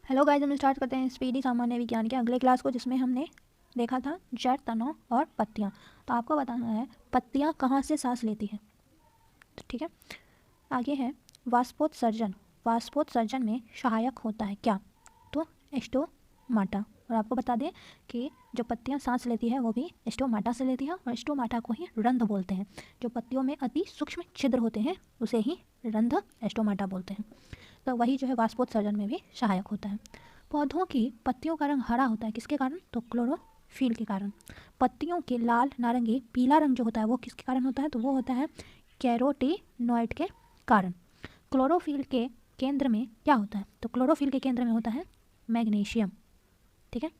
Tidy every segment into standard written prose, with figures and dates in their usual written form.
Hello guys, हम start करते हैं स्पीडी सामान्य विज्ञान के अगले क्लास को, जिसमें हमने देखा था जड़, तनों और पत्तियाँ। तो आपको बताना है पत्तियाँ कहाँ से सांस लेती हैं। तो ठीक है, आगे है वाष्पोत्सर्जन। वाष्पोत्सर्जन में सहायक होता है क्या? तो स्टोमाटा। और आपको बता दें कि जो पत्तियाँ सांस लेती है वो भी स्टोमाटा से लेती है, और स्टोमाटा को ही रंध्र बोलते हैं। जो पत्तियों में अति सूक्ष्म छिद्र होते हैं उसे ही रंध्र स्टोमाटा बोलते हैं। तो वही जो है वाष्पोत्सर्जन में भी सहायक होता है। पौधों की पत्तियों का रंग हरा होता है, किसके कारण? तो क्लोरोफिल के कारण। पत्तियों के लाल, नारंगी, पीला रंग जो होता है वो किसके कारण होता है? तो वो होता है कैरोटीनॉइड के कारण। क्लोरोफिल के केंद्र में क्या होता है? तो क्लोरोफिल के केंद्र में होता है मैग्नीशियम। ठीक है,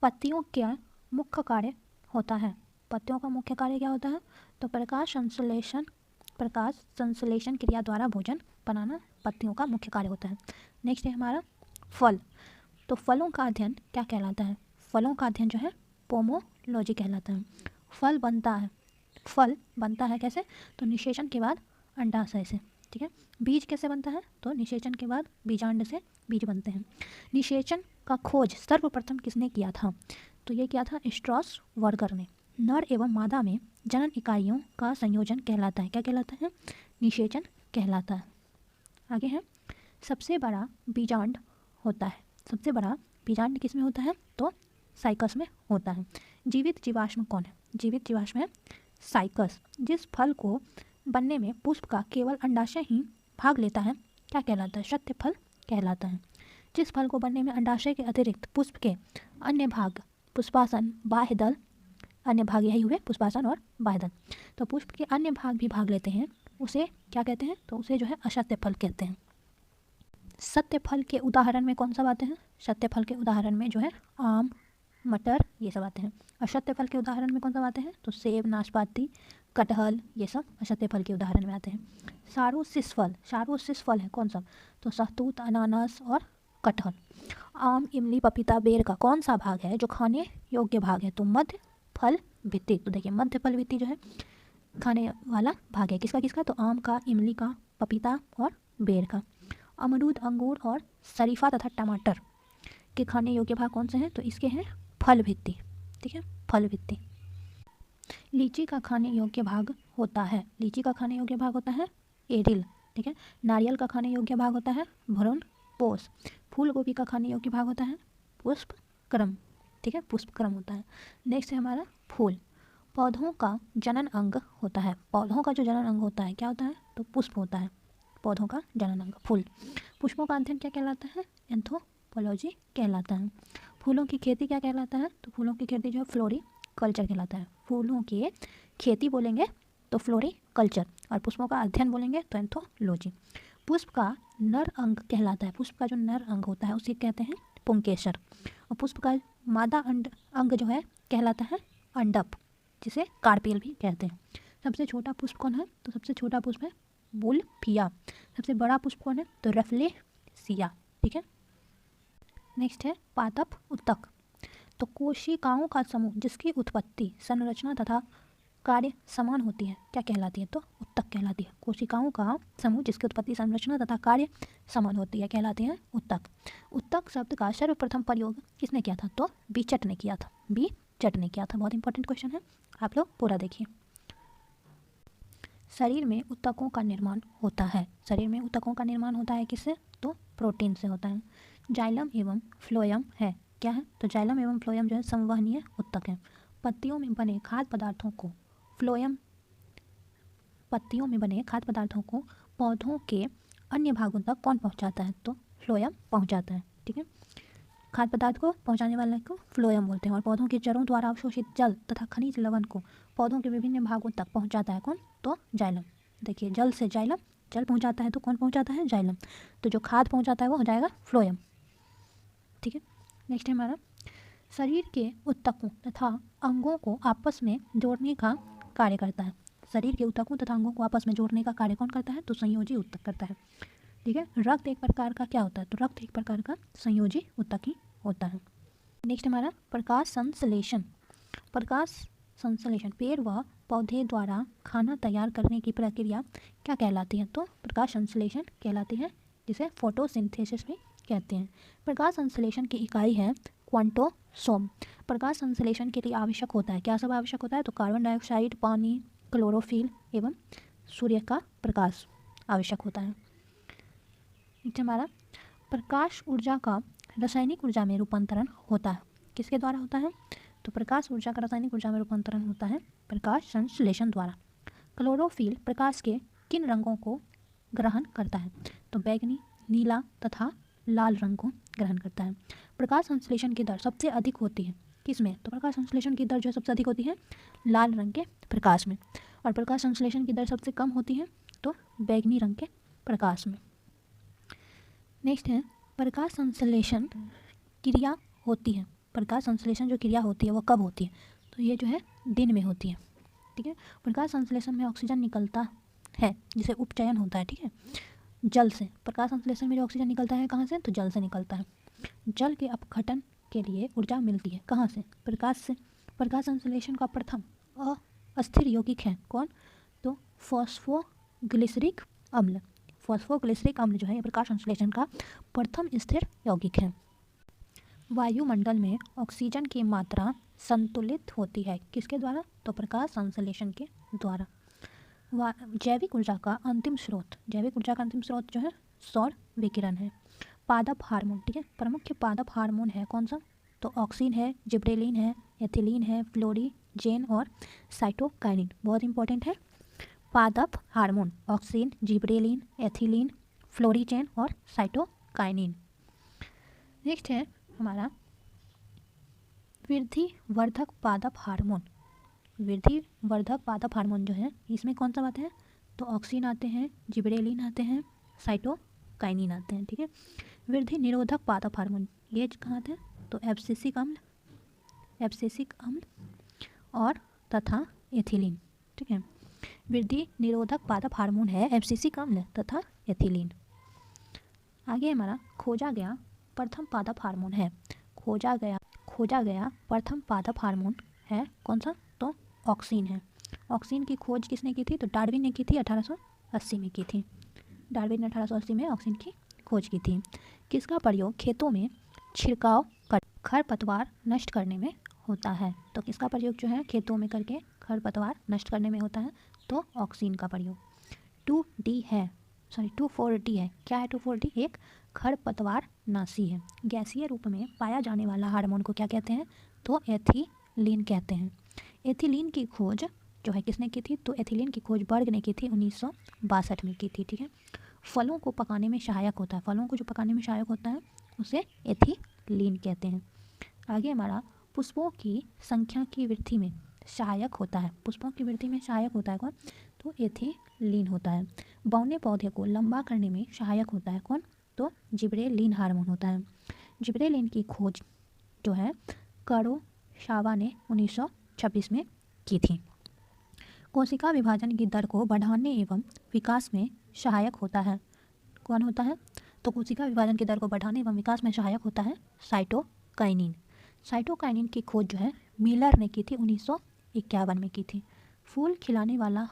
पत्तियों का मुख्य कार्य होता है। पत्तियों का मुख्य कार्य क्या होता है? तो प्रकाश संश्लेषण क्रिया द्वारा भोजन बनाना पत्तियों का मुख्य कार्य होता है। नेक्स्ट है हमारा फल। तो फलों का अध्ययन क्या कहलाता है? फलों का अध्ययन जो है पोमोलॉजी कहलाता है। फल बनता है कैसे? तो निषेचन के बाद अंडाशय से। ठीक है, बीज कैसे बनता है? तो निषेचन के बाद बीजांड से बीज बनते हैं। निषेचन का खोज सर्वप्रथम किसने किया था? तो ये किया था स्ट्रॉस वर्गर ने। नर एवं मादा में जनन इकाइयों का संयोजन कहलाता है। क्या कहलाता है? निषेचन कहलाता है। आगे है सबसे बड़ा बीजांड होता है। सबसे बड़ा बीजांड किस में होता है? तो साइकस में होता है। जीवित जीवाश्म कौन है? जीवित जीवाश्म है साइकस। जिस फल को बनने में पुष्प का केवल अंडाशय ही भाग लेता है क्या कहलाता है? सत्य फल कहलाता है। जिस फल को बनने में अंडाशय के अतिरिक्त पुष्प के अन्य भाग, पुष्पासन, बाह्य दल, अन्य भाग यही हुए पुष्पासन और बाह्य दल, तो पुष्प के अन्य भाग भी भाग लेते हैं, उसे क्या कहते हैं? तो उसे जो है असत्य फल कहते हैं। सत्य फल के उदाहरण में कौन सा आते हैं? सत्य फल के उदाहरण में जो है आम, मटर, ये सब आते हैं। असत्य फल के उदाहरण में कौन सा आते हैं? तो सेब, नाशपाती, कटहल, ये सब असत्य फल के उदाहरण में आते हैं। सारोसिस फल है कौन सा? तो सहतूत, अनानास और कटहल। आम, इमली, पपीता, बेर का कौन सा भाग है जो खाने योग्य भाग है? तो मध्य फल भित्ति। तो देखिए मध्य फल भित्ति जो है खाने वाला भाग है। किसका किसका? तो आम का, इमली का, पपीता और बेर का। अमरूद, अंगूर और शरीफा तथा टमाटर के खाने योग्य भाग कौन से हैं? तो इसके हैं फल भित्ति। ठीक है, फल भित्ति। लीची का खाने योग्य भाग होता है। लीची का खाने योग्य भाग होता है एरिल। ठीक है, नारियल का खाने योग्य भाग होता है भ्रूण पोष। फूल गोभी का खाने योग्य भाग होता है पुष्पक्रम। ठीक है, पुष्पक्रम होता है। नेक्स्ट है हमारा फूल। पौधों का जनन अंग होता है। पौधों का जो जनन अंग होता है क्या होता है? तो पुष्प होता है। पौधों का जनन अंग फूल। पुष्पों का अध्ययन क्या कहलाता है? एंथ्रोपोलॉजी कहलाता है। फूलों की खेती क्या कहलाता है? तो फूलों की खेती जो है फ्लोरिकल्चर कहलाता है। फूलों की खेती बोलेंगे तो फ्लोरिकल्चर, और पुष्पों का अध्ययन बोलेंगे तो एंथ्रोपोलॉजी। पुष्प का नर अंग कहलाता है। पुष्प का जो नर अंग होता है उसे कहते हैं पुंकेसर। और पुष्प का मादा अंग जो है कहलाता है अंडप, जिसे कार्पेल भी कहते हैं। सबसे छोटा पुष्प कौन है? तो सबसे छोटा पुष्प है बुलफिया। सबसे बड़ा पुष्प कौन है? तो रफलेसिया। ठीक है, नेक्स्ट है पादप उत्तक। तो कोशिकाओं का समूह जिसकी उत्पत्ति, संरचना तथा कार्य समान होती है क्या कहलाती है? तो उत्तक कहलाती है। कोशिकाओं का समूह जिसकी उत्पत्ति, संरचना तथा कार्य समान होती है कहलाती है उत्तक। उत्तक शब्द का सर्वप्रथम प्रयोग किसने किया था? तो बीचट ने किया था। बीचट ने किया था। बहुत इंपॉर्टेंट क्वेश्चन है, आप लोग पूरा देखिए। शरीर में ऊतकों का निर्माण होता है। शरीर में ऊतकों का निर्माण होता है किससे? तो प्रोटीन से होता है। जाइलम एवं फ्लोएम है क्या है? तो जाइलम एवं फ्लोएम जो है संवहनीय ऊतक है। पत्तियों में बने खाद्य पदार्थों को फ्लोएम, पत्तियों में बने खाद्य पदार्थों को पौधों के अन्य भागों तक कौन पहुंचाता है? तो फ्लोएम पहुंचाता है। ठीक है, खाद्य पदार्थ को पहुंचाने वाले को फ्लोएम बोलते हैं। और पौधों के जड़ों द्वारा अवशोषित जल तथा खनिज लवण को पौधों के विभिन्न भागों तक पहुंचाता है कौन? तो जाइलम। देखिए जल से जाइलम, जल पहुंचाता है तो कौन पहुंचाता है? जाइलम। तो जो खाद पहुंचाता है वो हो जाएगा फ्लोएम। ठीक है, नेक्स्ट है हमारा शरीर के ऊतकों तथा अंगों को आपस में जोड़ने का कार्य करता है। शरीर के ऊतकों तथा अंगों को आपस में जोड़ने का कार्य कौन करता है? तो संयोजी ऊतक करता है। ठीक है, रक्त एक प्रकार का क्या होता है? तो रक्त एक प्रकार का संयोजी ऊतक ही होता है। नेक्स्ट हमारा प्रकाश संश्लेषण। प्रकाश संश्लेषण पेड़ व पौधे द्वारा खाना तैयार करने की प्रक्रिया क्या कहलाती है? तो प्रकाश संश्लेषण कहलाती है, जिसे फोटोसिंथेसिस भी कहते हैं। प्रकाश संश्लेषण की इकाई है क्वांटोसोम। प्रकाश संश्लेषण के लिए आवश्यक होता है, क्या सब आवश्यक होता है? तो कार्बन डाइऑक्साइड, पानी, क्लोरोफिल एवं सूर्य का प्रकाश आवश्यक होता है। नीचे हमारा प्रकाश ऊर्जा का रासायनिक ऊर्जा में रूपांतरण होता है, किसके द्वारा होता है? तो प्रकाश ऊर्जा का रासायनिक ऊर्जा में रूपांतरण होता है प्रकाश संश्लेषण द्वारा। क्लोरोफिल प्रकाश के किन रंगों को ग्रहण करता है? तो बैगनी, नीला तथा लाल रंग को ग्रहण करता है। प्रकाश संश्लेषण की दर सबसे अधिक होती है किसमें? तो प्रकाश संश्लेषण की दर जो है सबसे अधिक होती है लाल रंग के प्रकाश में, और प्रकाश संश्लेषण की दर सबसे कम होती है तो बैगनी रंग के प्रकाश में। नेक्स्ट है प्रकाश संश्लेषण क्रिया होती है। प्रकाश संश्लेषण जो क्रिया होती है वो कब होती है? तो ये जो है दिन में होती है, ठीक है। प्रकाश संश्लेषण में ऑक्सीजन निकलता है जिसे उपचयन होता है, ठीक है, जल से। प्रकाश संश्लेषण में जो ऑक्सीजन निकलता है कहाँ से? तो जल से निकलता है। जल के अपघटन के लिए ऊर्जा मिलती है कहाँ से? प्रकाश से। प्रकाश संश्लेषण का प्रथम अस्थिर यौगिक है कौन? तो फॉस्फोग्लिसरिक अम्ल। फॉस्फोग्लिसरिक अम्ल जो है ये प्रकाश संश्लेषण का प्रथम स्थिर यौगिक है। वायुमंडल में ऑक्सीजन की मात्रा संतुलित होती है किसके द्वारा? तो प्रकाश संश्लेषण के द्वारा। जैविक ऊर्जा का अंतिम स्रोत, जैविक ऊर्जा का अंतिम स्रोत जो है सौर विकिरण है। पादप हार्मोन, ठीक है, प्रमुख पादप हार्मोन है कौन सा? तो ऑक्सिन है, जिब्रेलिन है, एथिलीन है, फ्लोरीजेन और साइटोकाइनिन। बहुत इंपॉर्टेंट है पादप hormone, auxin, gibberellin, ethylene, florigen और साइटोकाइनिन। नेक्स्ट है हमारा वृद्धि वर्धक पादप हार्मोन। वृद्धि वर्धक पादप हार्मोन जो है इसमें कौन सा आता है? तो ऑक्सिन आते हैं, जिब्रेलिन आते हैं, साइटोकाइनिन आते हैं, ठीक है। वृद्धि निरोधक पादप हार्मोन ये कहाँ आते हैं? तो एब्सिसिक अम्ल और तथा एथिलीन, ठीक है। वृद्धि निरोधक पादप हार्मोन है एब्सिसिक अम्ल तथा एथिलीन। आगे हमारा खोजा गया प्रथम पादप हार्मोन है। खोजा गया प्रथम पादप हार्मोन है कौन सा? तो ऑक्सिन है। ऑक्सिन की खोज किसने की थी? तो डार्विन ने की थी, 1880 में की थी। डार्विन ने 1880 में ऑक्सिन की खोज की थी। किसका प्रयोग खेतों में छिड़काव कर खरपतवार नष्ट करने में होता है? तो किसका प्रयोग जो है खेतों में करके खरपतवार नष्ट करने में होता है? तो ऑक्सिन का प्रयोग। 2D है, सॉरी 2,4-D है। क्या है 2,4-D? एक खरपतवार नाशी है। गैसीय रूप में पाया जाने वाला हार्मोन को क्या कहते हैं? तो एथिलीन कहते हैं। एथिलीन की खोज जो है किसने की थी? तो एथिलीन की खोज बर्ग ने की थी, 1962 में की थी, ठीक है। फलों को पकाने में सहायक होता है, फलों को जो पकाने में सहायक होता है उसे एथिलीन कहते हैं। आगे हमारा पुष्पों की संख्या की वृद्धि में सहायक होता है। पुष्पों की वृद्धि में सहायक होता है कौन? तो एथिलीन होता है। बौने पौधे को लंबा करने में सहायक होता है कौन? तो जिब्रेलिन हार्मोन होता है। जिब्रेलिन की खोज जो है कुरोसावा ने 1926 में की थी। कोशिका विभाजन की दर को बढ़ाने एवं विकास में सहायक होता है कौन होता है? तो कोशिका विभाजन की दर को बढ़ाने एवं विकास में सहायक होता है साइटोकाइनिन। साइटोकाइनिन की खोज जो है मिलर ने की थी, 1951 में की थी। फूल खिलाने वाला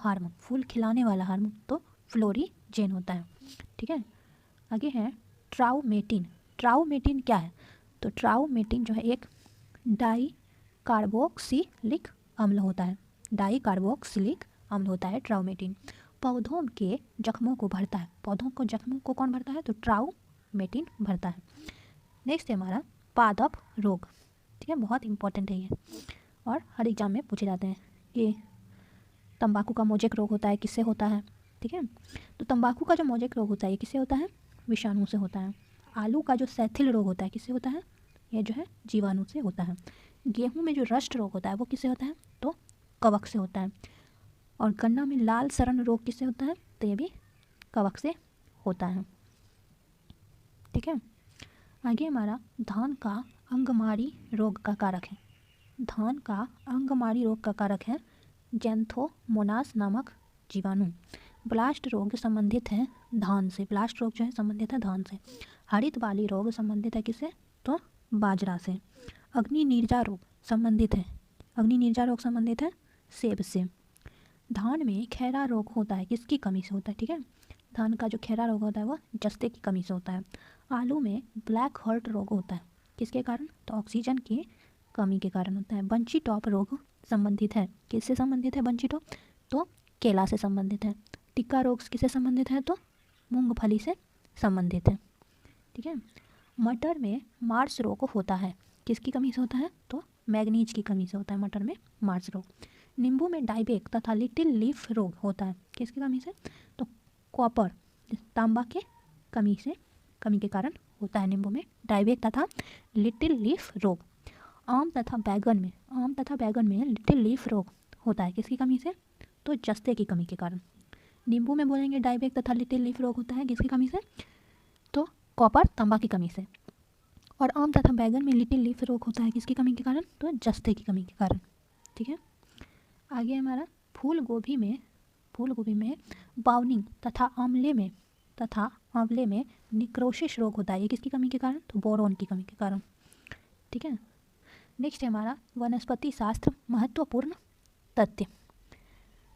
हार्मोन तो फ्लोरीजेन होता है, ठीक है। आगे है ट्राउमेटिन। ट्राउमेटिन क्या है? तो ट्राउमेटिन जो है एक डाई कार्बोक्सिलिक अम्ल होता है। डाई कार्बोक्सिलिक अम्ल होता है ट्राउमेटिन। पौधों के जख्मों को भरता है। पौधों को जख्मों को कौन भरता है? तो ट्राउमेटिन भरता है। नेक्स्ट है हमारा पादप रोग, ठीक है, बहुत इंपॉर्टेंट है ये और हर एग्जाम में पूछे जाते हैं। ये तंबाकू का मोजेक रोग होता है, किससे होता है? ठीक है, तो तंबाकू का जो मोजेक रोग होता है ये किससे होता है? विषाणु से होता है। आलू का जो सैथिल रोग होता है किससे होता है? ये जो है जीवाणु से होता है। गेहूं में जो रस्ट रोग होता है वो किससे होता है? तो कवक से होता है। और गन्ना में लाल सड़न रोग किससे होता है? तो ये भी कवक से होता है, ठीक है। आगे हमारा धान का अंगमारी रोग का कारक है। धान का अंगमारी रोग का कारक है जैंथोमोनास नामक जीवाणु। ब्लास्ट रोग संबंधित है धान से। ब्लास्ट रोग जो है संबंधित है धान से। हरित वाली रोग संबंधित है किससे? तो बाजरा से। अग्नि नीरजा रोग संबंधित है, अग्नि नीरजा रोग संबंधित है सेब से। धान में खैरा रोग होता है किसकी कमी से होता है? ठीक है, धान का जो खैरा रोग होता है वो जस्ते की कमी से होता है। आलू में ब्लैक हार्ट रोग होता है, किसके कारण? तो ऑक्सीजन की कमी के कारण होता है। बंची टॉप रोग संबंधित है, किससे संबंधित है बंची टॉप? तो केला से संबंधित है। टिक्का रोग किससे संबंधित है? तो मूंगफली से संबंधित है। ठीक है। मटर में मार्स रोग होता है, किसकी कमी से होता है? तो मैग्नीज की कमी से होता है मटर में मार्स रोग। नींबू में डाइबेक तथा लिटिल लीफ रोग होता है, किसकी कमी से? तो कॉपर तांबा के कमी के कारण होता है नींबू में डाइबेक तथा लिटिल लीफ रोग। आम तथा बैगन में लिटिल लीफ रोग होता है, किसकी कमी से? तो जस्ते की कमी के कारण। नींबू में बोलेंगे डाइबेक तथा लिटिल लीफ रोग होता है, किसकी कमी से? तो कॉपर तांबा की कमी से। और आम तथा बैगन में लिटिल लीफ रोग होता है, किसकी कमी के कारण? तो जस्ते की कमी के कारण। ठीक है। आगे हमारा फूल गोभी में बाउनिंग तथा आंवले में निक्रोसिस रोग होता है, ये किसकी कमी के कारण? तो बोरोन की कमी के कारण। ठीक है। नेक्स्ट है हमारा वनस्पति शास्त्र महत्वपूर्ण तथ्य।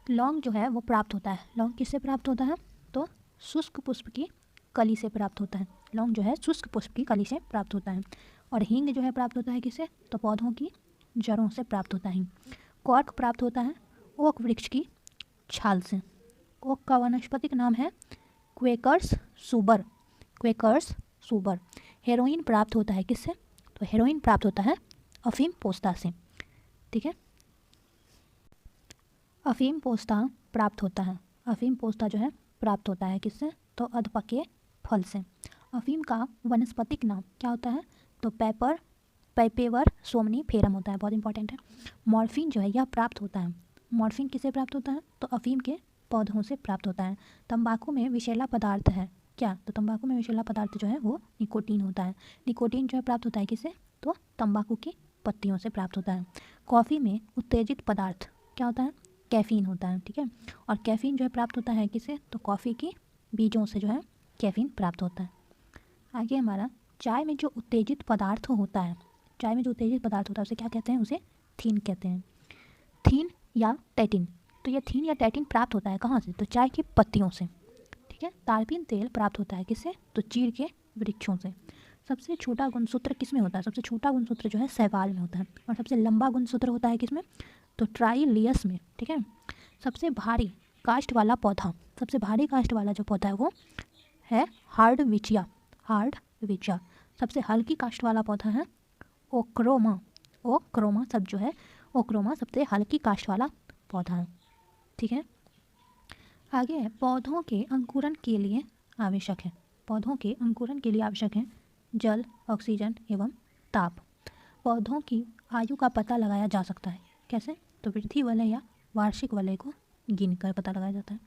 लौंग जो है वो प्राप्त होता है, लौंग किससे प्राप्त होता है? तो शुष्क पुष्प की कली से प्राप्त होता है। लौंग जो है शुष्क पुष्प की कली से प्राप्त होता है। और हींग जो है प्राप्त होता है किससे? तो पौधों की जड़ों से प्राप्त होता है। कॉर्क प्राप्त होता है ओक वृक्ष की छाल से। ओक का वानस्पतिक नाम है क्वेकर्स सुबर। हेरोइन प्राप्त होता है किससे? तो हेरोइन प्राप्त होता है अफीम पोस्ता से। ठीक है। अफीम पोस्ता जो है प्राप्त होता है किससे? तो अधपके फल से। अफीम का वनस्पतिक नाम क्या होता है? तो पैपेवर सोमनीफेरम होता है, बहुत इंपॉर्टेंट है। मॉर्फिन जो है यह प्राप्त होता है, मॉर्फिन किससे प्राप्त होता है? तो अफीम के पौधों से प्राप्त होता है। तंबाकू में विषैला पदार्थ है क्या? तो तंबाकू में विषैला पदार्थ जो है वो निकोटीन होता है। निकोटीन जो है प्राप्त होता है किससे? तो तंबाकू की पत्तियों से प्राप्त होता है। कॉफ़ी में उत्तेजित पदार्थ क्या होता है? कैफ़ीन होता है। ठीक है। और कैफ़ीन जो है प्राप्त होता है किससे? तो कॉफ़ी की बीजों से जो है कैफ़ीन प्राप्त होता है। आगे हमारा चाय में जो उत्तेजित पदार्थ होता है उसे क्या कहते हैं? उसे थीन कहते हैं। थीन या टैटिन, तो ये थीन या टैटिन प्राप्त होता है कहाँ से? तो चाय की पत्तियों से। ठीक है। तारपीन तेल प्राप्त होता है किससे? तो चीड़ के वृक्षों से। सबसे छोटा गुणसूत्र किसमें होता है? सबसे छोटा गुणसूत्र जो है शैवाल में होता है। और सबसे लंबा गुणसूत्र होता है किसमें? तो ट्राइलियस में। ठीक है। सबसे भारी काष्ठ वाला जो पौधा है वो है हार्डविचिया। सबसे हल्की काष्ठ वाला पौधा है ओक्रोमा सबसे हल्की काष्ठ वाला पौधा है। ठीक है। आगे है पौधों के अंकुरन के लिए आवश्यक है जल, ऑक्सीजन एवं ताप। पौधों की आयु का पता लगाया जा सकता है, कैसे? तो वृद्धि वलय या वार्षिक वलय को गिनकर पता लगाया जाता है।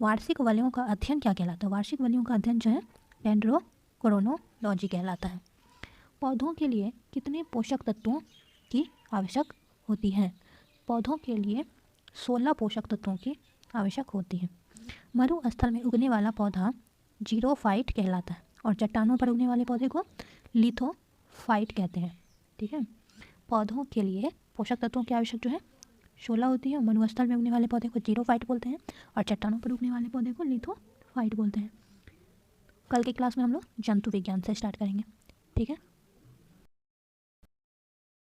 वार्षिक वलयों का अध्ययन क्या कहलाता है? वार्षिक वलयों का अध्ययन जो है डेंड्रोक्रोनोलॉजी कहलाता है। पौधों के लिए कितने पोषक तत्वों की आवश्यक होती है? पौधों के लिए 16 पोषक तत्वों की आवश्यक होती है। मरुस्थल में उगने वाला पौधा जीरोफाइट कहलाता है और चट्टानों पर उगने वाले पौधे को लिथोफाइट कहते हैं। ठीक है। पौधों के लिए पोषक तत्वों की आवश्यक जो है 16 होती है। मरुस्थल में उगने वाले पौधे को जीरोफाइट बोलते हैं और चट्टानों पर उगने वाले पौधे को लिथोफाइट बोलते हैं। कल की क्लास में हम लोग जंतु विज्ञान से स्टार्ट करेंगे। ठीक है।